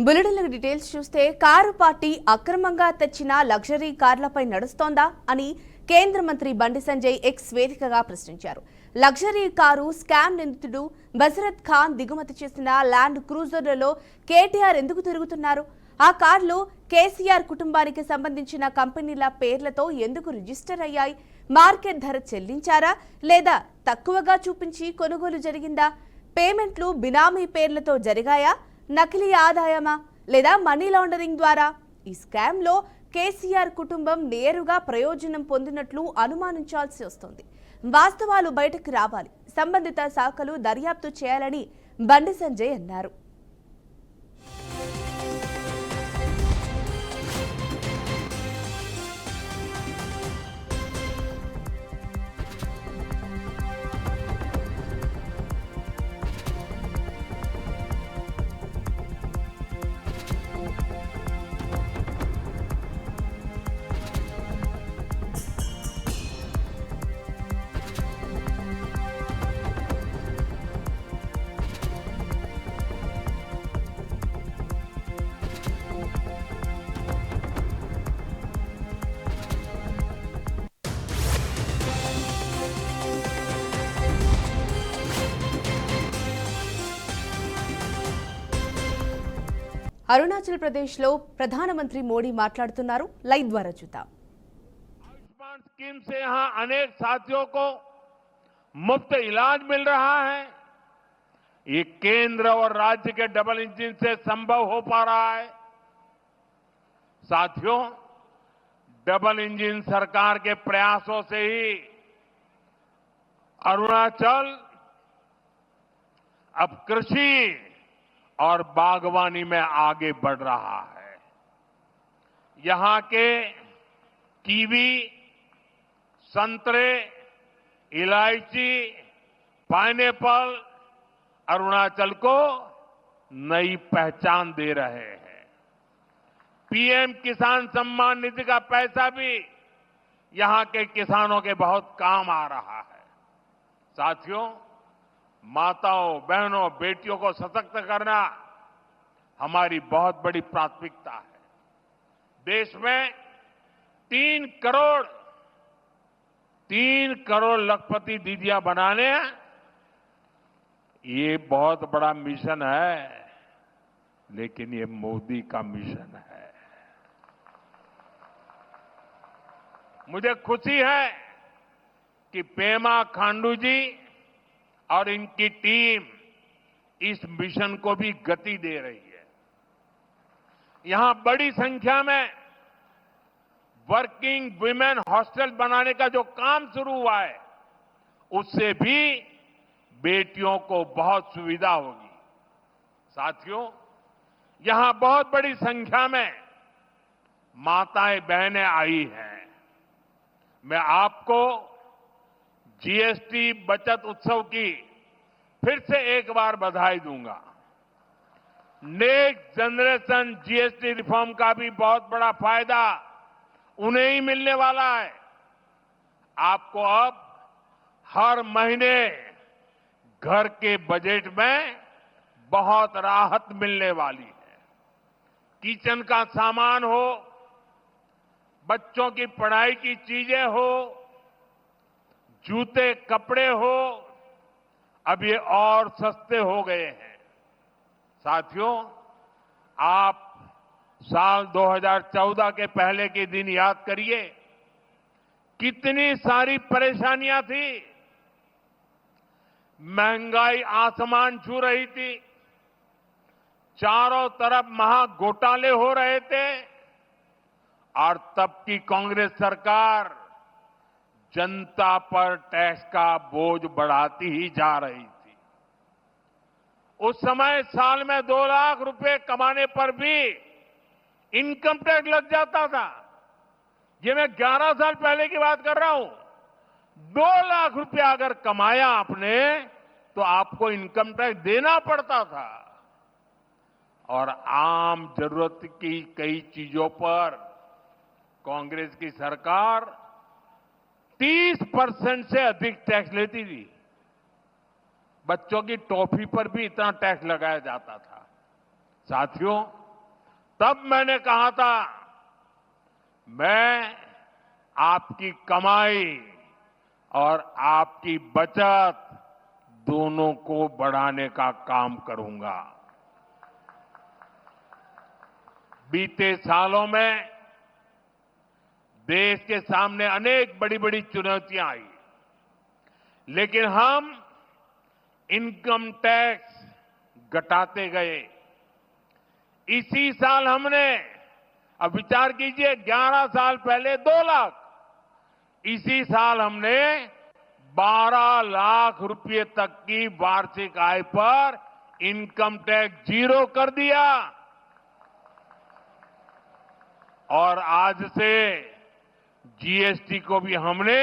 బులెటిన్ల details చూస్తే car party అక్రమంగా తెచ్చిన లగ్జరీ కార్లపై నడుస్తోందా అని కేంద్ర మంత్రి బండి సంజయ్ ఎక్స్ వేదికగా ప్రశ్నించారు. లగ్జరీ కారు స్కామ్ నిందితుడు బసరత్ ఖాన్ దిగుమతి చేసిన ల్యాండ్ క్రూజర్లలో కేటీఆర్ ఎందుకు తిరుగుతున్నారు? ఆ కార్లు కేసీఆర్ కుటుంబానికి సంబంధించిన కంపెనీల పేర్లతో ఎందుకు రిజిస్టర్ అయ్యాయి? మార్కెట్ ధర చెల్లించారా లేదా తక్కువగా చూపించి కొనుగోలు జరిగిందా? పేమెంట్లు బినామీ పేర్లతో జరిగాయా? నకిలీ ఆదాయమా లేదా మనీ లాండరింగ్ ద్వారా? ఈ స్కామ్ లో కేసీఆర్ కుటుంబం నేరుగా ప్రయోజనం పొందినట్లు అనుమానించాల్సి వస్తుంది. వాస్తవాలు బయటకు రావాలి, సంబంధిత శాఖలు దర్యాప్తు చేయాలని బండి సంజయ్ అన్నారు. అరుణాచల్ ప్రదేశ్ లో ప్రధానమంత్రి మోడీ మాట్లాడుతున్నారు. లైవ్ ద్వారా చూద్దాం. आयुष्मान स्कीम से यहां अनेक साथियों को मुफ्त इलाज मिल रहा है. ये केंद्र और राज्य के डबल इंजन से संभव हो पा रहा है. साथियों, डबल इंजन सरकार के प्रयासों से ही अरुणाचल अब कृषि और बागवानी में आगे बढ़ रहा है. यहां के कीवी, संतरे, इलायची, पाइनएप्पल अरुणाचल को नई पहचान दे रहे हैं. पीएम किसान सम्मान निधि का पैसा भी यहां के किसानों के बहुत काम आ रहा है. साथियों, माताओं, बहनों, बेटियों को सशक्त करना हमारी बहुत बड़ी प्राथमिकता है. देश में 3 करोड़ लखपति दीदियां बनाने, ये बहुत बड़ा मिशन है, लेकिन ये मोदी का मिशन है. मुझे खुशी है कि पेमा खांडू जी और इनकी टीम इस मिशन को भी गति दे रही है. यहां बड़ी संख्या में वर्किंग वुमेन हॉस्टल बनाने का जो काम शुरू हुआ है, उससे भी बेटियों को बहुत सुविधा होगी. साथियों, यहां बहुत बड़ी संख्या में माताएं बहनें आई हैं. मैं आपको जीएसटी बचत उत्सव की फिर से एक बार बधाई दूंगा. नेक्स्ट जनरेशन जीएसटी रिफॉर्म का भी बहुत बड़ा फायदा उन्हें ही मिलने वाला है. आपको अब हर महीने घर के बजट में बहुत राहत मिलने वाली है. किचन का सामान हो, बच्चों की पढ़ाई की चीजें हो, जूते कपड़े हो, अब ये और सस्ते हो गए हैं. साथियों, आप साल 2014 के पहले के दिन याद करिए, कितनी सारी परेशानियां थी. महंगाई आसमान छू रही थी, चारों तरफ महा घोटाले हो रहे थे, और तब की कांग्रेस सरकार जनता पर टैक्स का बोझ बढ़ाती ही जा रही थी. उस समय साल में 2 लाख रुपए कमाने पर भी इनकम टैक्स लग जाता था. ये मैं 11 साल पहले की बात कर रहा हूं. 2 लाख रुपया अगर कमाया आपने तो आपको इनकम टैक्स देना पड़ता था. और आम जरूरत की कई चीजों पर कांग्रेस की सरकार 30% से अधिक टैक्स लेती थी. बच्चों की टॉफी पर भी इतना टैक्स लगाया जाता था. साथियों, तब मैंने कहा था मैं आपकी कमाई और आपकी बचत दोनों को बढ़ाने का काम करूंगा। बीते सालों में देश के सामने अनेक बड़ी बड़ी चुनौतियां आई, लेकिन हम इनकम टैक्स घटाते गए। इसी साल हमने, अब विचार कीजिए, 11 साल पहले 2 लाख, इसी साल हमने 12 लाख रुपए तक की वार्षिक आय पर इनकम टैक्स 0 कर दिया। और आज से जीएसटी को भी हमने